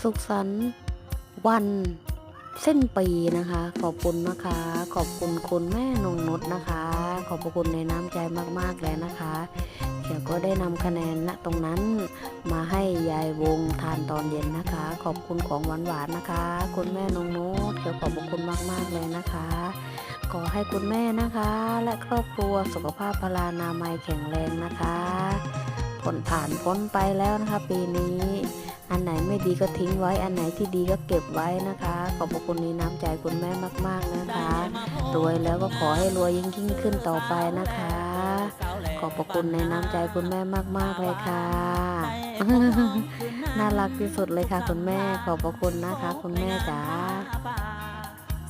สุขสันต์วันสิ้นปีนะคะขอบคุณนะคะขอบคุณคุณแม่นงนุชนะคะขอบพระคุณในน้ำใจมากๆเลยนะคะเขียวก็ได้นำคะแนนณตรงนั้นมาให้ยายวงทานตอนเย็นนะคะขอบคุณของหวานๆนะคะคุณแม่นงนุชเขียวขอบพระคุณมากๆเลยนะคะขอให้คุณแม่นะคะและครอบครัวสุขภาพพลานามัยแข็งแรงนะคะผ่านพ้นไปแล้วนะคะปีนี้อันไหนไม่ดีก็ทิ้งไว้อันไหนที่ดีก็เก็บไว้นะคะขอบพระคุณในน้ำใจคุณแม่มากๆนะคะรวยแล้วก็ขอให้รวยยิ่งขึ้นต่อไปนะคะขอบพระคุณในน้ำใจคุณแม่มากๆเลยค่ะ น่ารักที่สุดเลยค่ะคุณแม่ขอบพระคุณนะคะคุณแม่จ๋า